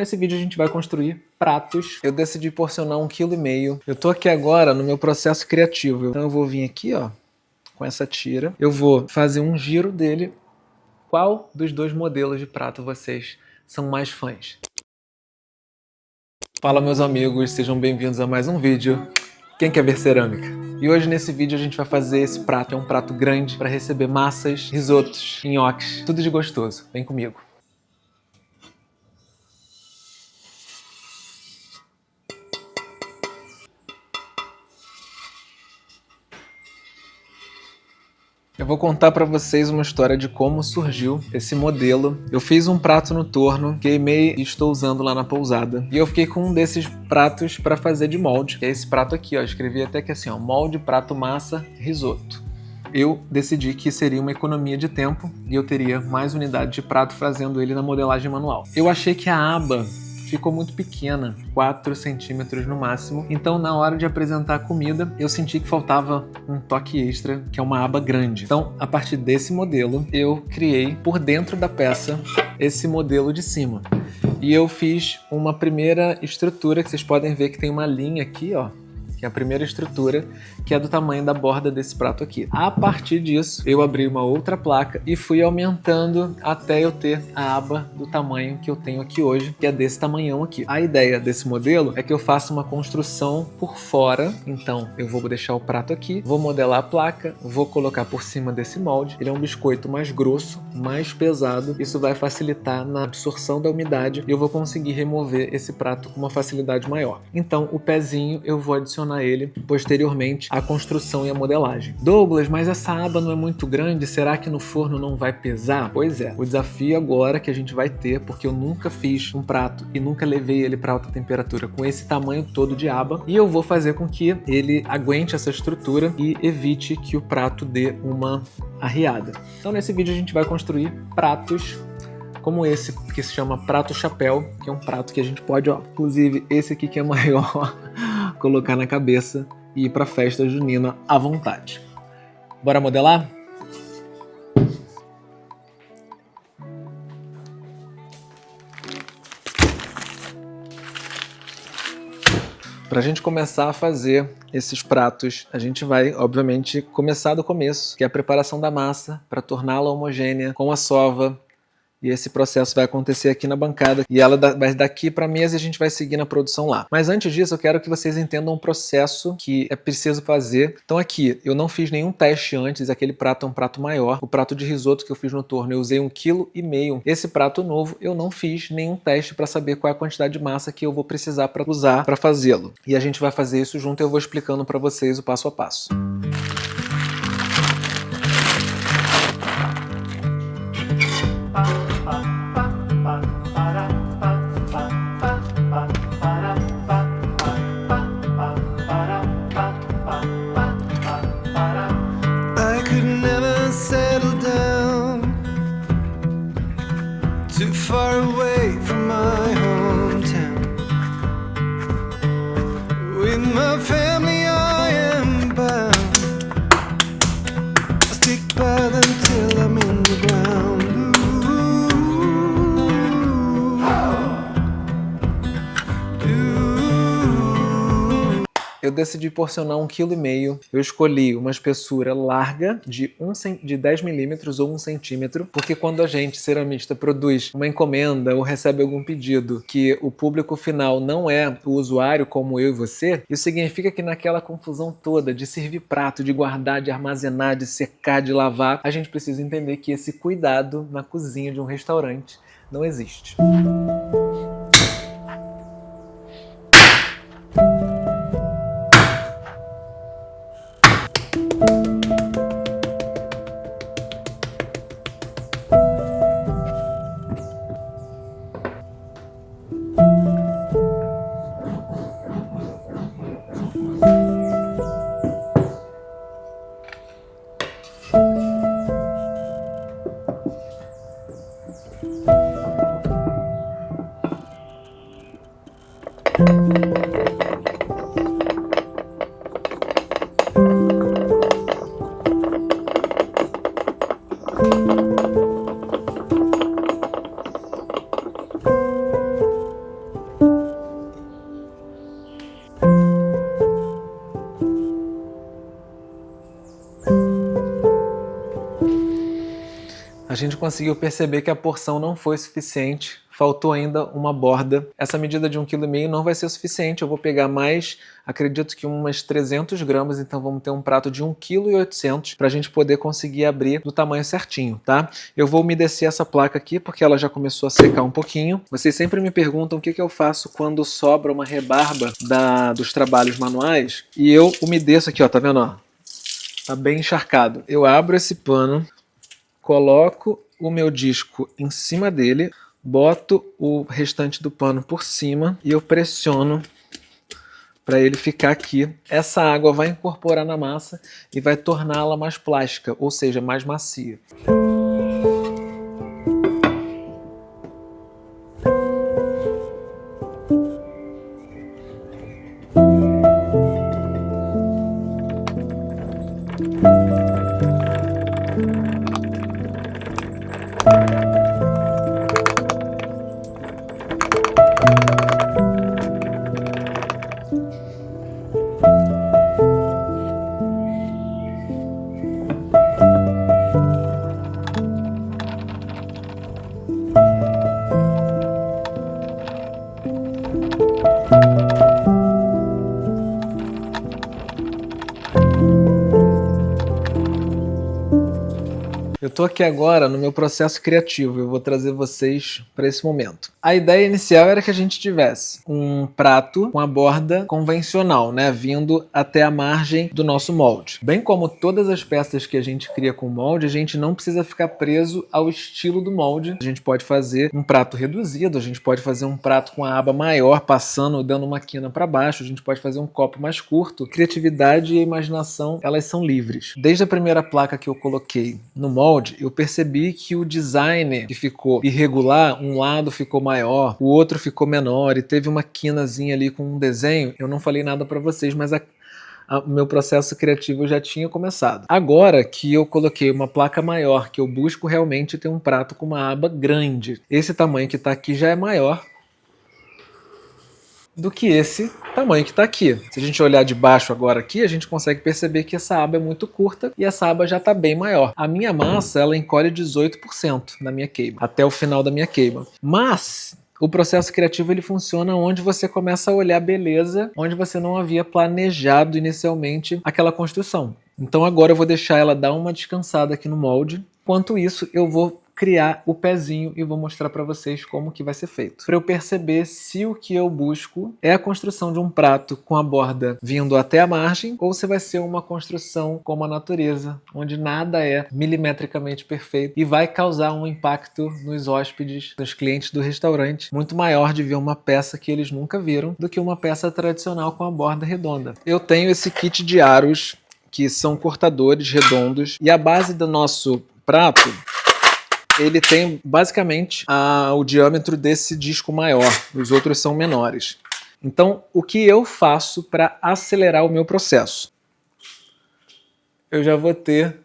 Nesse vídeo a gente vai construir pratos. Eu decidi porcionar 1,5 kg. Eu tô aqui agora no meu processo criativo. Então eu vou vir aqui, ó, com essa tira. Eu vou fazer um giro dele. Qual dos dois modelos de prato vocês são mais fãs? Fala, meus amigos, sejam bem-vindos a mais um vídeo. Quem quer ver cerâmica? E hoje nesse vídeo a gente vai fazer esse prato. É um prato grande para receber massas, risotos, nhoques, tudo de gostoso. Vem comigo. Eu vou contar para vocês uma história de como surgiu esse modelo. Eu fiz um prato no torno, queimei e estou usando lá na pousada. E eu fiquei com um desses pratos para fazer de molde. Que é esse prato aqui, ó. Escrevi até que assim, ó, molde, prato, massa, risoto. Eu decidi que seria uma economia de tempo e eu teria mais unidade de prato fazendo ele na modelagem manual. Eu achei que a aba ficou muito pequena, 4 centímetros no máximo. Então, na hora de apresentar a comida, eu senti que faltava um toque extra, que é uma aba grande. Então, a partir desse modelo, eu criei por dentro da peça esse modelo de cima. E eu fiz uma primeira estrutura, que vocês podem ver que tem uma linha aqui, ó, que é a primeira estrutura, que é do tamanho da borda desse prato aqui. A partir disso, eu abri uma outra placa e fui aumentando até eu ter a aba do tamanho que eu tenho aqui hoje, que é desse tamanhão aqui. A ideia desse modelo é que eu faça uma construção por fora, então eu vou deixar o prato aqui, vou modelar a placa, vou colocar por cima desse molde. Ele é um biscoito mais grosso, mais pesado, isso vai facilitar na absorção da umidade e eu vou conseguir remover esse prato com uma facilidade maior. Então, o pezinho eu vou adicionar ele posteriormente à construção e à modelagem. Douglas, mas essa aba não é muito grande, será que no forno não vai pesar? Pois é, o desafio agora que a gente vai ter, porque eu nunca fiz um prato e nunca levei ele para alta temperatura com esse tamanho todo de aba, e eu vou fazer com que ele aguente essa estrutura e evite que o prato dê uma arriada. Então nesse vídeo a gente vai construir pratos como esse, que se chama prato chapéu, que é um prato que a gente pode, ó, inclusive esse aqui que é maior, colocar na cabeça e ir para a festa junina à vontade. Bora modelar? Para a gente começar a fazer esses pratos, a gente vai, obviamente, começar do começo, que é a preparação da massa para torná-la homogênea com a sova. E esse processo vai acontecer aqui na bancada e ela vai daqui para a mesa e a gente vai seguir na produção lá. Mas antes disso, eu quero que vocês entendam um processo que é preciso fazer. Então aqui, eu não fiz nenhum teste antes, aquele prato é um prato maior. O prato de risoto que eu fiz no torno, eu usei 1,5 kg. Esse prato novo, eu não fiz nenhum teste para saber qual é a quantidade de massa que eu vou precisar para usar para fazê-lo. E a gente vai fazer isso junto e eu vou explicando para vocês o passo a passo. Too far away from my hometown. With my family I am bound. I'll stick by them till I'm in the ground. Eu decidi porcionar 1,5 kg. Eu escolhi uma espessura larga de 10 milímetros ou 1 centímetro, porque quando a gente, ceramista, produz uma encomenda ou recebe algum pedido que o público final não é o usuário como eu e você, isso significa que naquela confusão toda de servir prato, de guardar, de armazenar, de secar, de lavar, a gente precisa entender que esse cuidado na cozinha de um restaurante não existe. gente conseguiu perceber que a porção não foi suficiente. Faltou ainda uma borda. Essa medida de 1,5 kg não vai ser suficiente. Eu vou pegar mais, acredito que umas 300 gramas. Então vamos ter um prato de 1,8 kg para a gente poder conseguir abrir do tamanho certinho, tá? Eu vou umedecer essa placa aqui porque ela já começou a secar um pouquinho. Vocês sempre me perguntam o que eu faço quando sobra uma rebarba dos trabalhos manuais. E eu umedeço aqui, ó, tá vendo? Ó? Tá bem encharcado. Eu abro esse pano, coloco o meu disco em cima dele, boto o restante do pano por cima e eu pressiono para ele ficar aqui. Essa água vai incorporar na massa e vai torná-la mais plástica, ou seja, mais macia. Eu tô aqui agora no meu processo criativo, eu vou trazer vocês para esse momento. A ideia inicial era que a gente tivesse um prato com a borda convencional, né, vindo até a margem do nosso molde. Bem como todas as peças que a gente cria com molde, a gente não precisa ficar preso ao estilo do molde. A gente pode fazer um prato reduzido, a gente pode fazer um prato com a aba maior, passando, dando uma quina para baixo, a gente pode fazer um copo mais curto. Criatividade e imaginação, elas são livres. Desde a primeira placa que eu coloquei no molde, eu percebi que o design que ficou irregular, um lado ficou maior, o outro ficou menor e teve uma quinazinha ali com um desenho. Eu não falei nada para vocês, mas o meu processo criativo já tinha começado. Agora que eu coloquei uma placa maior, que eu busco realmente ter um prato com uma aba grande. Esse tamanho que está aqui já é maior do que esse tamanho que está aqui. Se a gente olhar de baixo agora aqui, a gente consegue perceber que essa aba é muito curta e essa aba já está bem maior. A minha massa, ela encolhe 18% na minha queima, até o final da minha queima. Mas o processo criativo ele funciona onde você começa a olhar beleza, onde você não havia planejado inicialmente aquela construção. Então agora eu vou deixar ela dar uma descansada aqui no molde. Enquanto isso, eu vou criar o pezinho e vou mostrar para vocês como que vai ser feito. Para eu perceber se o que eu busco é a construção de um prato com a borda vindo até a margem ou se vai ser uma construção como a natureza, onde nada é milimetricamente perfeito e vai causar um impacto nos hóspedes, nos clientes do restaurante, muito maior de ver uma peça que eles nunca viram do que uma peça tradicional com a borda redonda. Eu tenho esse kit de aros que são cortadores redondos e a base do nosso prato ele tem basicamente o diâmetro desse disco maior, os outros são menores. Então, o que eu faço para acelerar o meu processo? Eu já vou ter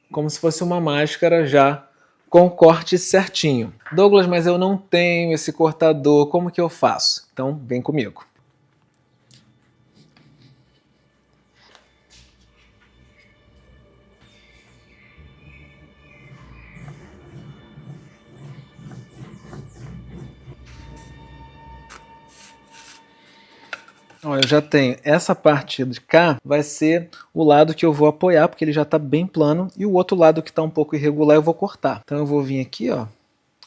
como se fosse uma máscara já com o corte certinho. Douglas, mas eu não tenho esse cortador, como que eu faço? Então, vem comigo. Ó, eu já tenho essa parte de cá, vai ser o lado que eu vou apoiar, porque ele já está bem plano, e o outro lado que está um pouco irregular eu vou cortar. Então eu vou vir aqui, ó,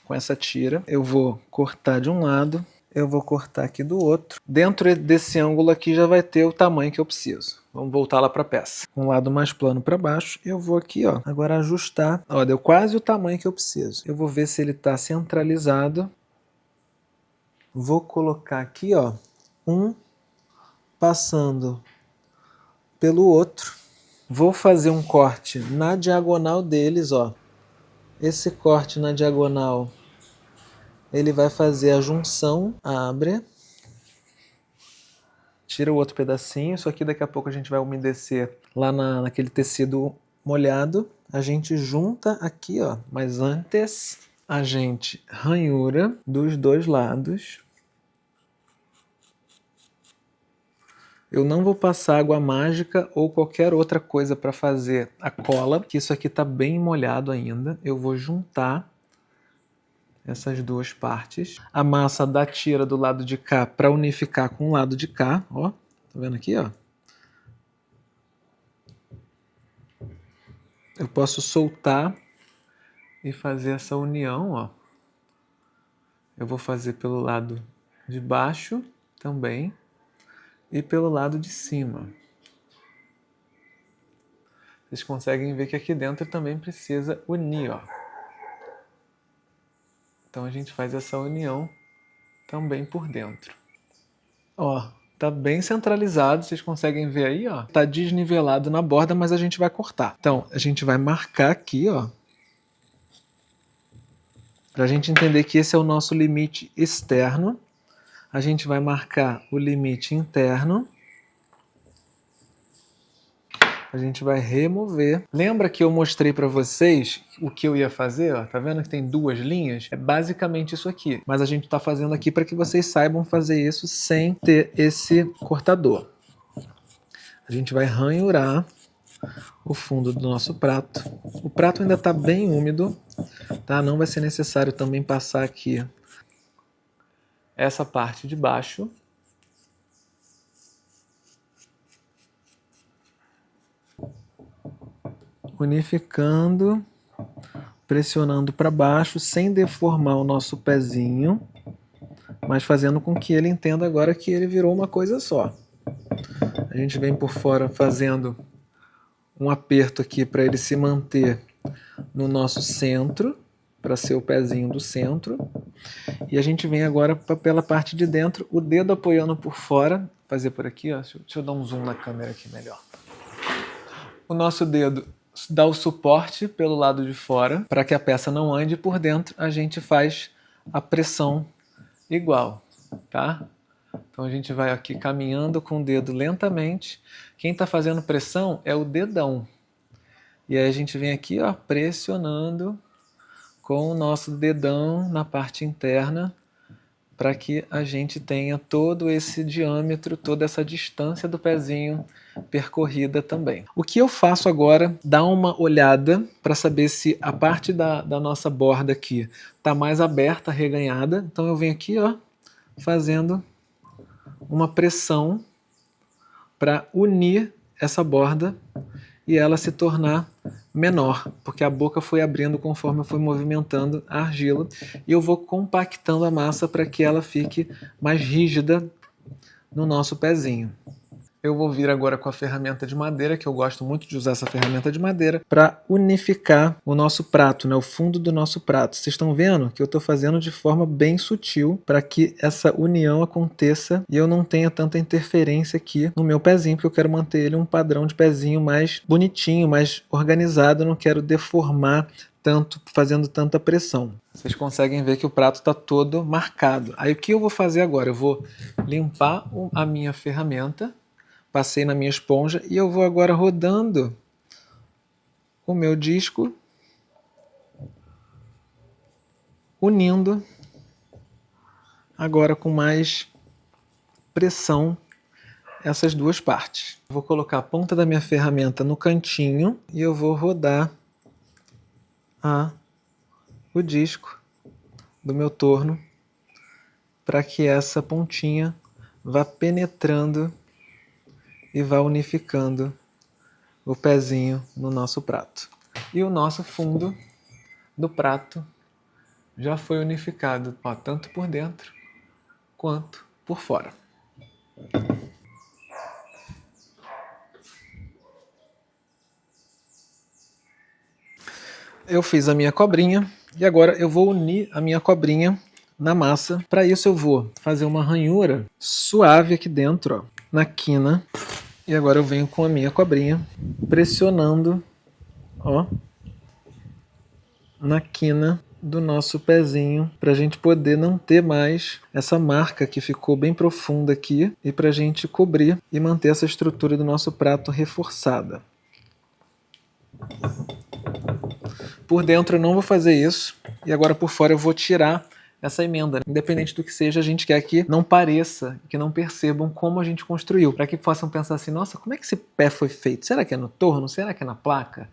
com essa tira, eu vou cortar de um lado, eu vou cortar aqui do outro. Dentro desse ângulo aqui já vai ter o tamanho que eu preciso. Vamos voltar lá para a peça. Com o lado mais plano para baixo, eu vou aqui, ó, agora ajustar. Ó, deu quase o tamanho que eu preciso. Eu vou ver se ele está centralizado. Vou colocar aqui, ó, passando pelo outro. Vou fazer um corte na diagonal deles, ó. Esse corte na diagonal, ele vai fazer a junção, abre, tira o outro pedacinho. Isso aqui daqui a pouco a gente vai umedecer lá naquele tecido molhado. A gente junta aqui, ó, mas antes a gente ranhura dos dois lados. Eu não vou passar água mágica ou qualquer outra coisa para fazer a cola, que isso aqui está bem molhado ainda. Eu vou juntar essas duas partes. A massa da tira do lado de cá para unificar com o lado de cá. Ó, tá vendo aqui, ó? Eu posso soltar e fazer essa união, ó. Eu vou fazer pelo lado de baixo também e pelo lado de cima. Vocês conseguem ver que aqui dentro também precisa unir, ó. Então a gente faz essa união também por dentro. Ó, tá bem centralizado, vocês conseguem ver aí, ó. Tá desnivelado na borda, mas a gente vai cortar. Então, a gente vai marcar aqui, ó. Pra gente entender que esse é o nosso limite externo. A gente vai marcar o limite interno. A gente vai remover. Lembra que eu mostrei para vocês o que eu ia fazer? Ó? Tá vendo que tem duas linhas? É basicamente isso aqui. Mas a gente está fazendo aqui para que vocês saibam fazer isso sem ter esse cortador. A gente vai ranhurar o fundo do nosso prato. O prato ainda está bem úmido, tá? Não vai ser necessário também passar aqui essa parte de baixo. Unificando, pressionando para baixo, sem deformar o nosso pezinho, mas fazendo com que ele entenda agora que ele virou uma coisa só. A gente vem por fora fazendo um aperto aqui para ele se manter no nosso centro, para ser o pezinho do centro. E a gente vem agora pela parte de dentro, o dedo apoiando por fora. Fazer por aqui, ó. Deixa eu dar um zoom na câmera aqui melhor. O nosso dedo dá o suporte pelo lado de fora para que a peça não ande. Por dentro a gente faz a pressão igual, tá? Então a gente vai aqui caminhando com o dedo lentamente. Quem está fazendo pressão é o dedão. E aí a gente vem aqui, ó, pressionando com o nosso dedão na parte interna para que a gente tenha todo esse diâmetro, toda essa distância do pezinho percorrida também. O que eu faço agora, dá uma olhada para saber se a parte da nossa borda aqui está mais aberta, reganhada. Então eu venho aqui, ó, fazendo uma pressão para unir essa borda e ela se tornar menor, porque a boca foi abrindo conforme eu fui movimentando a argila e eu vou compactando a massa para que ela fique mais rígida no nosso pezinho. Eu vou vir agora com a ferramenta de madeira, que eu gosto muito de usar essa ferramenta de madeira, para unificar o nosso prato, né, o fundo do nosso prato. Vocês estão vendo que eu estou fazendo de forma bem sutil para que essa união aconteça e eu não tenha tanta interferência aqui no meu pezinho, porque eu quero manter ele um padrão de pezinho mais bonitinho, mais organizado, eu não quero deformar tanto, fazendo tanta pressão. Vocês conseguem ver que o prato está todo marcado. Aí o que eu vou fazer agora? Eu vou limpar a minha ferramenta, passei na minha esponja e eu vou agora rodando o meu disco, unindo agora com mais pressão essas duas partes. Vou colocar a ponta da minha ferramenta no cantinho e eu vou rodar o disco do meu torno para que essa pontinha vá penetrando e vá unificando o pezinho no nosso prato. E o nosso fundo do prato já foi unificado, ó, tanto por dentro quanto por fora. Eu fiz a minha cobrinha e agora eu vou unir a minha cobrinha na massa. Para isso eu vou fazer uma ranhura suave aqui dentro, ó, na quina. E agora eu venho com a minha cobrinha pressionando, ó, na quina do nosso pezinho, para a gente poder não ter mais essa marca que ficou bem profunda aqui e para a gente cobrir e manter essa estrutura do nosso prato reforçada. Por dentro eu não vou fazer isso e agora por fora eu vou tirar essa emenda. Independente do que seja, a gente quer que não pareça, que não percebam como a gente construiu, para que possam pensar assim, nossa, como é que esse pé foi feito? Será que é no torno? Será que é na placa?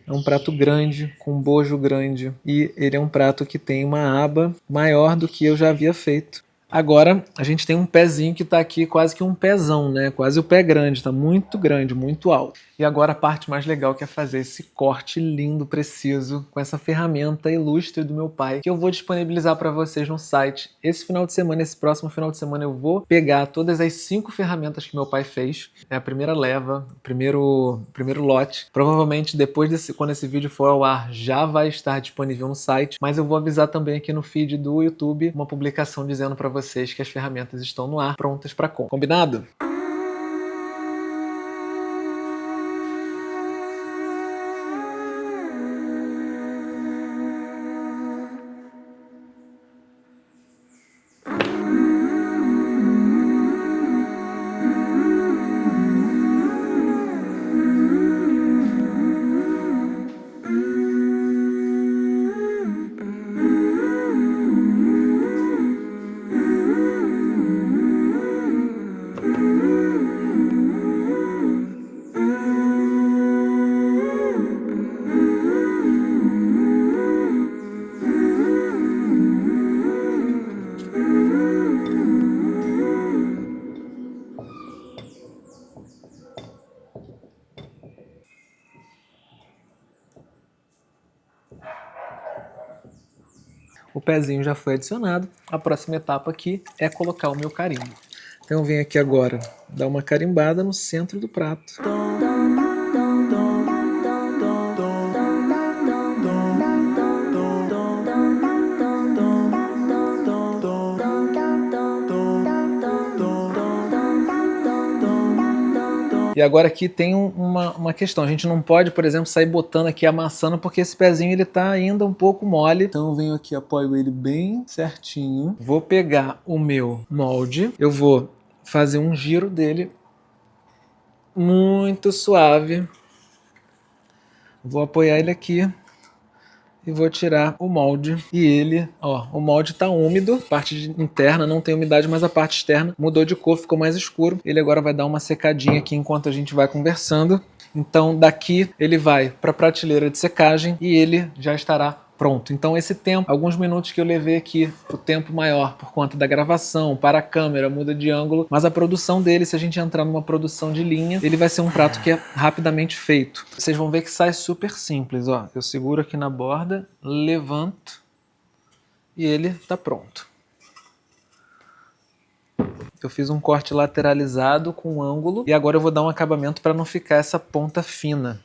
É um prato grande, com bojo grande, e ele é um prato que tem uma aba maior do que eu já havia feito. Agora, a gente tem um pezinho que está aqui quase que um pezão, né? Quase o pé grande, está muito grande, muito alto. E agora a parte mais legal que é fazer esse corte lindo, preciso, com essa ferramenta ilustre do meu pai, que eu vou disponibilizar para vocês no site. Esse final de semana, esse próximo final de semana, eu vou pegar todas as 5 ferramentas que meu pai fez. É a primeira leva, o primeiro lote. Provavelmente depois quando esse vídeo for ao ar, já vai estar disponível no site, mas eu vou avisar também aqui no feed do YouTube uma publicação dizendo para vocês que as ferramentas estão no ar, prontas para compra. Combinado? O pezinho já foi adicionado. A próxima etapa aqui é colocar o meu carimbo. Então eu venho aqui agora dar uma carimbada no centro do prato. E agora aqui tem uma questão, a gente não pode, por exemplo, sair botando aqui, amassando, porque esse pezinho ele tá ainda um pouco mole. Então eu venho aqui, apoio ele bem certinho. Vou pegar o meu molde, eu vou fazer um giro dele muito suave. Vou apoiar ele aqui e vou tirar o molde. E ele, ó, o molde tá úmido, parte interna não tem umidade, mas a parte externa mudou de cor, ficou mais escuro. Ele agora vai dar uma secadinha aqui enquanto a gente vai conversando. Então daqui ele vai para a prateleira de secagem e ele já estará pronto. Então esse tempo, alguns minutos que eu levei aqui, o tempo maior por conta da gravação, para a câmera, muda de ângulo, mas a produção dele, se a gente entrar numa produção de linha, ele vai ser um prato que é rapidamente feito. Vocês vão ver que sai super simples, ó. Eu seguro aqui na borda, levanto e ele tá pronto. Eu fiz um corte lateralizado com ângulo e agora eu vou dar um acabamento para não ficar essa ponta fina.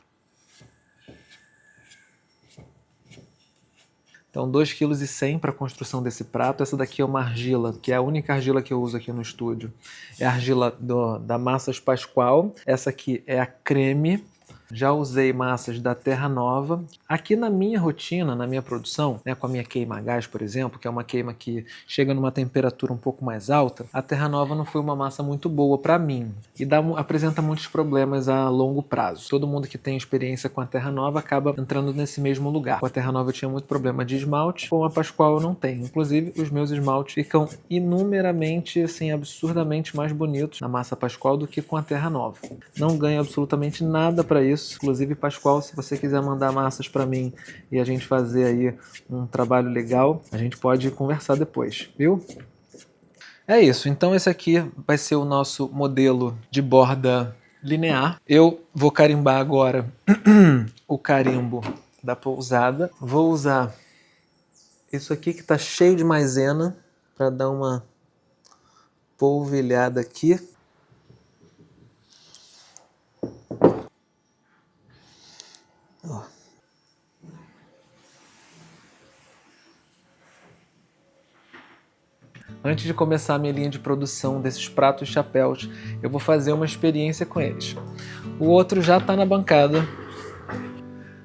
Então 2,1 kg para a construção desse prato. Essa daqui é uma argila, que é a única argila que eu uso aqui no estúdio. É a argila da Massas Pascoal. Essa aqui é a creme. Já usei massas da Terra Nova. Aqui na minha rotina, na minha produção, né, com a minha queima a gás, por exemplo, que é uma queima que chega numa temperatura um pouco mais alta, a Terra Nova não foi uma massa muito boa para mim e apresenta muitos problemas a longo prazo. Todo mundo que tem experiência com a Terra Nova acaba entrando nesse mesmo lugar. Com a Terra Nova eu tinha muito problema de esmalte, com a Pascoal eu não tenho. Inclusive, os meus esmaltes ficam inumeramente, assim, absurdamente mais bonitos na massa Pascoal do que com a Terra Nova. Não ganho absolutamente nada para isso. Inclusive, Pascoal, se você quiser mandar massas para mim e a gente fazer aí um trabalho legal, a gente pode conversar depois, viu? É isso, então esse aqui vai ser o nosso modelo de borda linear. Eu vou carimbar agora o carimbo da pousada. Vou usar isso aqui que está cheio de maisena para dar uma polvilhada aqui. Antes de começar a minha linha de produção desses pratos chapéus, eu vou fazer uma experiência com eles. O outro já está na bancada,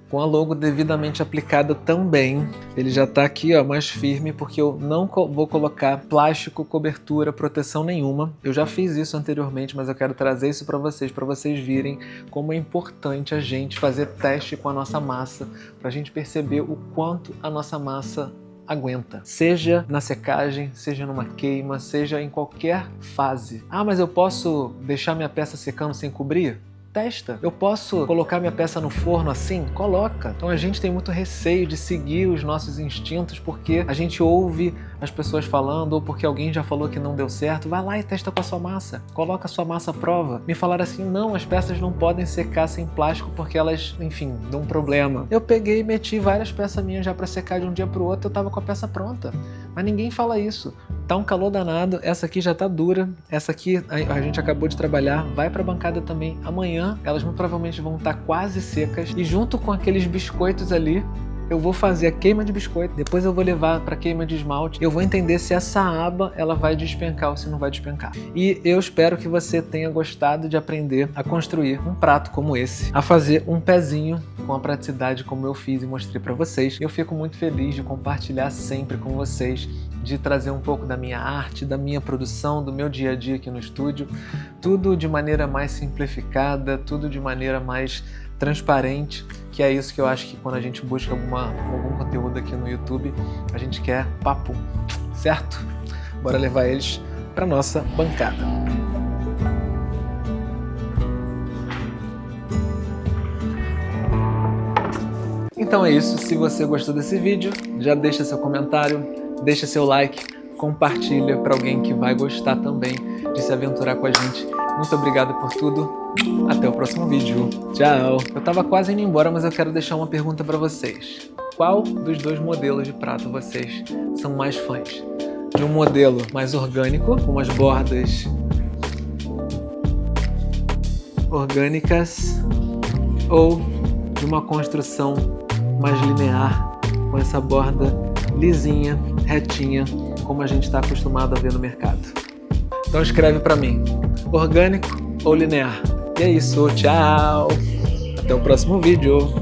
com a logo devidamente aplicada também. Ele já está aqui, ó, mais firme, porque eu não vou colocar plástico, cobertura, proteção nenhuma. Eu já fiz isso anteriormente, mas eu quero trazer isso para vocês virem como é importante a gente fazer teste com a nossa massa, para a gente perceber o quanto a nossa massa aguenta. Seja na secagem, seja numa queima, seja em qualquer fase. Ah, mas eu posso deixar minha peça secando sem cobrir? Testa. Eu posso colocar minha peça no forno assim? Coloca. Então a gente tem muito receio de seguir os nossos instintos porque a gente ouve as pessoas falando ou porque alguém já falou que não deu certo. Vai lá e testa com a sua massa. Coloca a sua massa à prova. Me falaram assim, não, as peças não podem secar sem plástico porque elas, enfim, dão um problema. Eu peguei e meti várias peças minhas já para secar de um dia pro outro, eu tava com a peça pronta. Mas ninguém fala isso. Tá um calor danado, essa aqui já tá dura, essa aqui a gente acabou de trabalhar, vai pra bancada também amanhã, elas muito provavelmente vão estar quase secas e junto com aqueles biscoitos ali, eu vou fazer a queima de biscoito, depois eu vou levar para queima de esmalte, eu vou entender se essa aba ela vai despencar ou se não vai despencar. E eu espero que você tenha gostado de aprender a construir um prato como esse, a fazer um pezinho com a praticidade como eu fiz e mostrei para vocês. Eu fico muito feliz de compartilhar sempre com vocês, de trazer um pouco da minha arte, da minha produção, do meu dia a dia aqui no estúdio, tudo de maneira mais simplificada, tudo de maneira mais transparente, que é isso que eu acho que quando a gente busca algum conteúdo aqui no YouTube, a gente quer papo, certo? Bora levar eles para nossa bancada. Então é isso, se você gostou desse vídeo, já deixa seu comentário, deixa seu like, compartilha para alguém que vai gostar também de se aventurar com a gente. Muito obrigado por tudo. Até o próximo vídeo. Tchau! Eu tava quase indo embora, mas eu quero deixar uma pergunta para vocês. Qual dos dois modelos de prato vocês são mais fãs? De um modelo mais orgânico, com umas bordas orgânicas, ou de uma construção mais linear, com essa borda lisinha, retinha, como a gente está acostumado a ver no mercado? Então escreve para mim, orgânico ou linear? E é isso, tchau! Até o próximo vídeo!